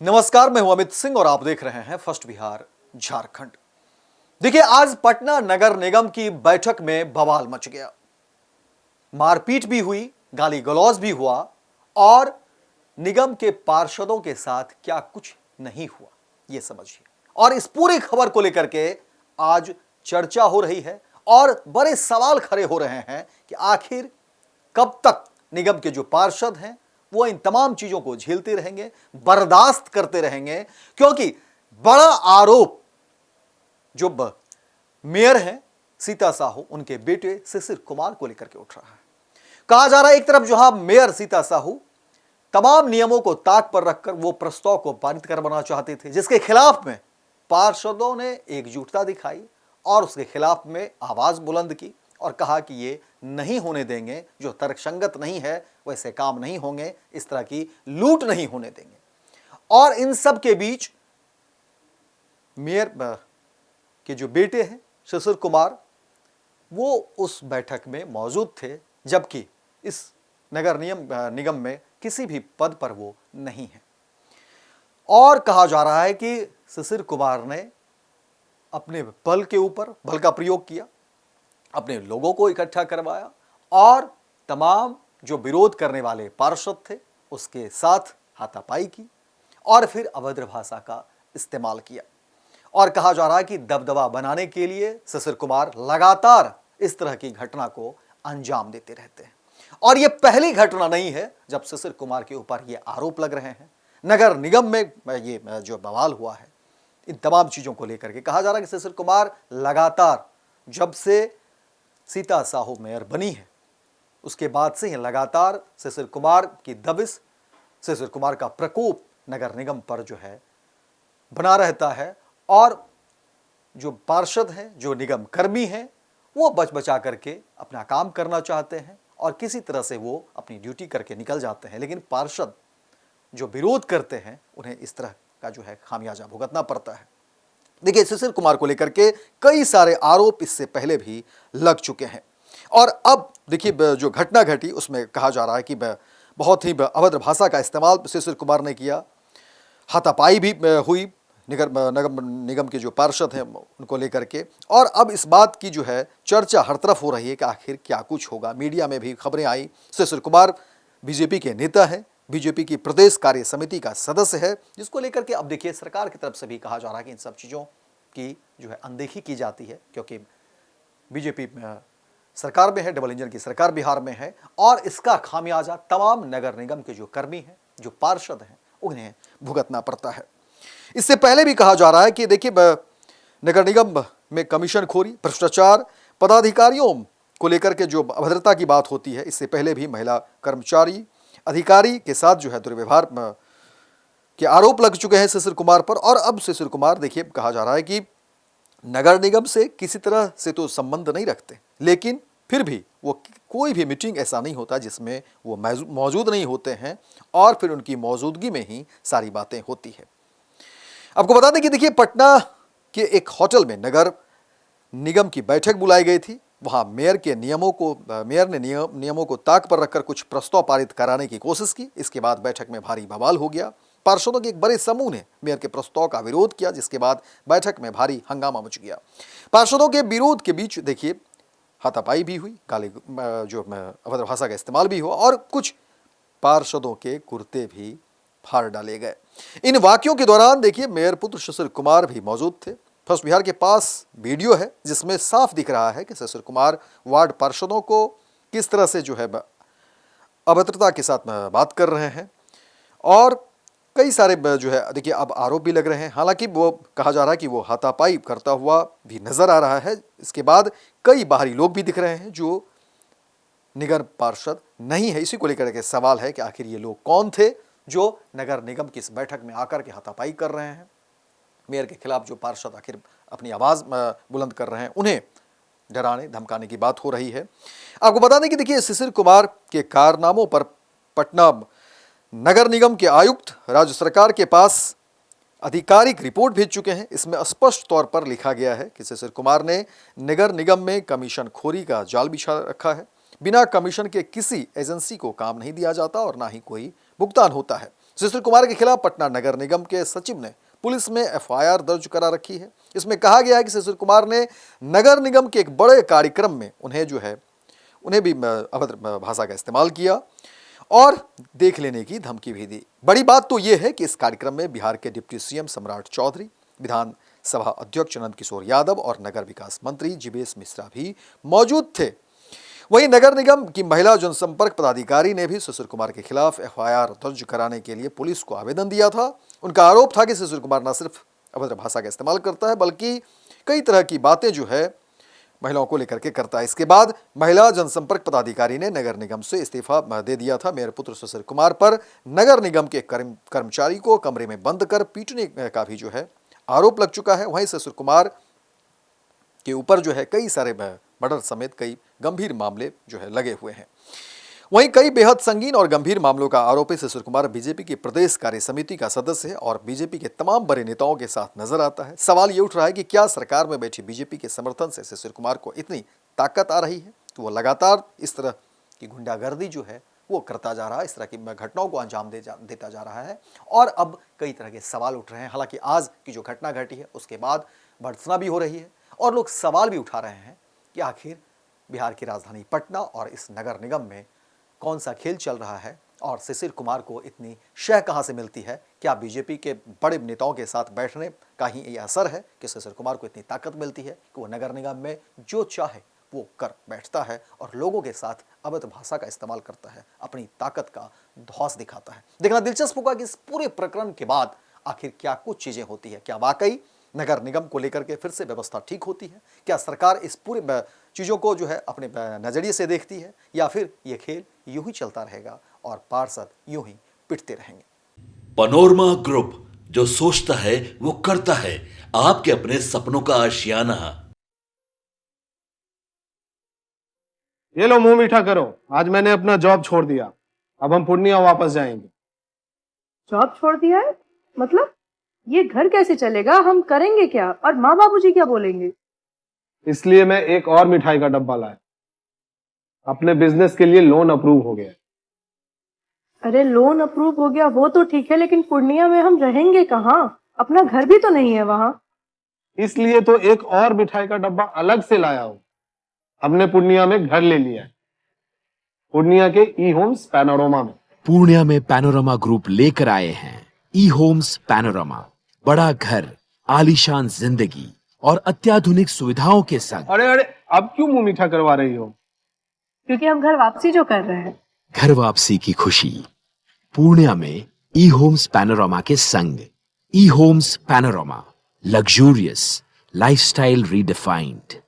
नमस्कार, मैं हूं अमित सिंह और आप देख रहे हैं फर्स्ट बिहार झारखंड। देखिए, आज पटना नगर निगम की बैठक में बवाल मच गया। मारपीट भी हुई, गाली गलौज भी हुआ और निगम के पार्षदों के साथ क्या कुछ नहीं हुआ, यह समझिए। और इस पूरी खबर को लेकर के आज चर्चा हो रही है और बड़े सवाल खड़े हो रहे हैं कि आखिर कब तक निगम के जो पार्षद हैं वो इन तमाम चीजों को झेलते रहेंगे, बर्दाश्त करते रहेंगे, क्योंकि बड़ा आरोप जो मेयर हैं सीता साहू, उनके बेटे शिशिर कुमार को लेकर के उठ रहा है। कहा जा रहा है एक तरफ जहां मेयर सीता साहू तमाम नियमों को ताक पर रखकर वो प्रस्ताव को पारित करवाना चाहते थे, जिसके खिलाफ में पार्षदों ने एकजुटता दिखाई और उसके खिलाफ में आवाज बुलंद की और कहा कि ये नहीं होने देंगे, जो तर्कसंगत नहीं है वैसे काम नहीं होंगे, इस तरह की लूट नहीं होने देंगे। और इन सब के बीच मेयर के जो बेटे हैं शिशिर कुमार, वो उस बैठक में मौजूद थे, जबकि इस नगर निगम में किसी भी पद पर वो नहीं है। और कहा जा रहा है कि शिशिर कुमार ने अपने बल के ऊपर बल का प्रयोग किया, अपने लोगों को इकट्ठा करवाया और तमाम जो विरोध करने वाले पार्षद थे उसके साथ हाथापाई की और फिर अभद्र भाषा का इस्तेमाल किया। और कहा जा रहा है कि दबदबा बनाने के लिए शिशिर कुमार लगातार इस तरह की घटना को अंजाम देते रहते हैं। और यह पहली घटना नहीं है जब शिशिर कुमार के ऊपर ये आरोप लग रहे हैं। नगर निगम में ये जो बवाल हुआ है, इन तमाम चीजों को लेकर के कहा जा रहा है कि शिशिर कुमार लगातार जब से सीता साहू मेयर बनी है उसके बाद से ही लगातार शिशिर कुमार की दबिश, शिशिर कुमार का प्रकोप नगर निगम पर जो है बना रहता है। और जो पार्षद हैं, जो निगम कर्मी हैं, वो बच बचा करके अपना काम करना चाहते हैं और किसी तरह से वो अपनी ड्यूटी करके निकल जाते हैं, लेकिन पार्षद जो विरोध करते हैं उन्हें इस तरह का जो है खामियाजा भुगतना पड़ता है। देखिए, शिशिर कुमार को लेकर के कई सारे आरोप इससे पहले भी लग चुके हैं और अब देखिए जो घटना घटी उसमें कहा जा रहा है कि बहुत ही अभद्र भाषा का इस्तेमाल शिशिर कुमार ने किया, हाथापाई भी हुई नगर निगम के जो पार्षद हैं उनको लेकर के। और अब इस बात की जो है चर्चा हर तरफ हो रही है कि आखिर क्या कुछ होगा। मीडिया में भी खबरें आई। शिशिर कुमार बीजेपी के नेता हैं, बीजेपी की प्रदेश कार्य समिति का सदस्य है, जिसको लेकर के अब देखिए सरकार की तरफ से भी कहा जा रहा है कि इन सब चीज़ों की जो है अनदेखी की जाती है, क्योंकि बीजेपी सरकार में है, डबल इंजन की सरकार बिहार में है और इसका खामियाजा तमाम नगर निगम के जो कर्मी हैं, जो पार्षद हैं, उन्हें भुगतना पड़ता है। इससे पहले भी कहा जा रहा है कि देखिए नगर निगम में कमीशन खोरी, भ्रष्टाचार, पदाधिकारियों को लेकर के जो अभद्रता की बात होती है, इससे पहले भी महिला कर्मचारी अधिकारी के साथ जो है दुर्व्यवहार के आरोप लग चुके हैं शिशिर कुमार पर। और अब शिशिर कुमार देखिए कहा जा रहा है कि नगर निगम से किसी तरह से तो संबंध नहीं रखते, लेकिन फिर भी वो कोई भी मीटिंग ऐसा नहीं होता जिसमें वो मौजूद नहीं होते हैं और फिर उनकी मौजूदगी में ही सारी बातें होती है। आपको बता दें कि देखिए पटना के एक होटल में नगर निगम की बैठक बुलाई गई थी। वहां मेयर ने नियमों को ताक पर रखकर कुछ प्रस्ताव पारित कराने की कोशिश की। इसके बाद बैठक में भारी बवाल हो गया। पार्षदों के एक बड़े समूह ने मेयर के प्रस्ताव का विरोध किया, जिसके बाद बैठक में भारी हंगामा मच गया। पार्षदों के विरोध के बीच देखिए हाथापाई भी हुई, गाली जो अभद्र भाषा का इस्तेमाल भी हुआ और कुछ पार्षदों के कुर्ते भी फाड़ डाले गए। इन वाक्यों के दौरान देखिए मेयर पुत्र शिशिर कुमार भी मौजूद थे। फर्स्ट बिहार के पास वीडियो है जिसमें साफ दिख रहा है कि शिशिर कुमार वार्ड पार्षदों को किस तरह से जो है अभद्रता के साथ बात कर रहे हैं और कई सारे जो है देखिए अब आरोप भी लग रहे हैं। हालांकि वो कहा जा रहा है कि वो हाथापाई करता हुआ भी नजर आ रहा है। इसके बाद कई बाहरी लोग भी दिख रहे हैं जो निगर पार्षद नहीं है। इसी को लेकर के सवाल है कि आखिर ये लोग कौन थे जो नगर निगम की इस बैठक में आकर के हाथापाई कर रहे हैं। मेयर के खिलाफ जो पार्षद आखिर अपनी आवाज बुलंद कर रहे हैं, उन्हें डराने धमकाने की बात हो रही है। आपको बता दें कि देखिए शिशिर कुमार के कारनामों पर पटना नगर निगम के आयुक्त राज्य सरकार के पास आधिकारिक रिपोर्ट भेज चुके हैं। इसमें स्पष्ट तौर पर लिखा गया है कि शिशिर कुमार ने नगर निगम में कमीशन खोरी का जाल बिछा रखा है। बिना कमीशन के किसी एजेंसी को काम नहीं दिया जाता और ना ही कोई भुगतान होता है। शिशिर कुमार के खिलाफ पटना नगर निगम के सचिव ने पुलिस में एफआईआर दर्ज करा रखी है। इसमें कहा गया है कि शिशिर कुमार ने नगर निगम के एक बड़े कार्यक्रम में उन्हें भी अभद्र भाषा का इस्तेमाल किया और देख लेने की धमकी भी दी। बड़ी बात तो यह है कि इस कार्यक्रम में बिहार के डिप्टी सीएम सम्राट चौधरी, विधानसभा अध्यक्ष नंद किशोर यादव और नगर विकास मंत्री जीवेश मिश्रा भी मौजूद थे। वहीं नगर निगम की महिला जनसंपर्क पदाधिकारी ने भी शिशिर कुमार के खिलाफ एफआईआर दर्ज कराने के लिए पुलिस को आवेदन दिया था। उनका आरोप था कि शिशिर कुमार न सिर्फ अभद्र भाषा का इस्तेमाल करता है बल्कि कई तरह की बातें जो है महिलाओं को लेकर के करता है। इसके बाद महिला जनसंपर्क पदाधिकारी ने नगर निगम से इस्तीफा दे दिया था। मेयर पुत्र शिशिर कुमार पर नगर निगम के कर्मचारी को कमरे में बंद कर पीटने का भी जो है आरोप लग चुका है। वहीं शिशिर कुमार के ऊपर जो है कई सारे मर्डर समेत कई गंभीर मामले जो है लगे हुए हैं। वहीं कई बेहद संगीन और गंभीर मामलों का आरोपी शिशिर कुमार बीजेपी की प्रदेश कार्य समिति का सदस्य है और बीजेपी के तमाम बड़े नेताओं के साथ नजर आता है। सवाल ये उठ रहा है कि क्या सरकार में बैठी बीजेपी के समर्थन से शिशिर कुमार को इतनी ताकत आ रही है तो वो लगातार इस तरह की गुंडागर्दी जो है वो करता जा रहा है, इस तरह की घटनाओं को अंजाम देता जा रहा है और अब कई तरह के सवाल उठ रहे हैं। हालांकि आज की जो घटना घटी है उसके बाद भर्त्सना भी हो रही है और लोग सवाल भी उठा रहे हैं कि आखिर बिहार की राजधानी पटना और इस नगर निगम में कौन सा खेल चल रहा है और शिशिर कुमार को इतनी शह कहां से मिलती है। क्या बीजेपी के बड़े नेताओं के साथ बैठने का ही ये असर है कि शिशिर कुमार को इतनी ताकत मिलती है कि वो नगर निगम में जो चाहे वो कर बैठता है और लोगों के साथ अभद्र भाषा का इस्तेमाल करता है, अपनी ताकत का धौंस दिखाता है। देखना दिलचस्प होगा कि इस पूरे प्रकरण के बाद आखिर क्या कुछ चीजें होती है। क्या वाकई नगर निगम को लेकर के फिर से व्यवस्था ठीक होती है? क्या सरकार इस पूरे चीजों को जो है अपने नजरिए से देखती है या फिर ये खेल यूं ही चलता रहेगा और पार्षद यूं ही पिटते रहेंगे? पैनोरमा ग्रुप, जो सोचता है वो करता है। आपके अपने सपनों का आशियाना। ये लो मुंह मीठा करो, आज मैंने अपना जॉब छोड़ दिया। अब हम पूर्णिया वापस जाएंगे। जॉब छोड़ दिया है? मतलब ये घर कैसे चलेगा? हम करेंगे क्या और माँ बाबूजी क्या बोलेंगे? इसलिए मैं एक और मिठाई का डब्बा लाया। अपने बिजनेस के लिए लोन अप्रूव हो गया। अरे लोन अप्रूव हो गया वो तो ठीक है, लेकिन पूर्णिया में हम रहेंगे कहाँ? अपना घर भी तो नहीं है वहाँ। इसलिए तो एक और मिठाई का डब्बा अलग से लाया हूँ। हमने पूर्णिया में घर ले लिया है, पूर्णिया के ई होम्स पैनोरमा में। पूर्णिया में पैनोरमा ग्रुप लेकर आए हैं ई होम्स पैनोरमा। बड़ा घर, आलीशान जिंदगी और अत्याधुनिक सुविधाओं के संग। अरे अब क्यों मुंह मीठा करवा रही हो? क्योंकि हम घर वापसी जो कर रहे हैं। घर वापसी की खुशी पूर्णिया में ई होम्स पैनोरमा के संग। ई Homes Panorama, luxurious lifestyle redefined.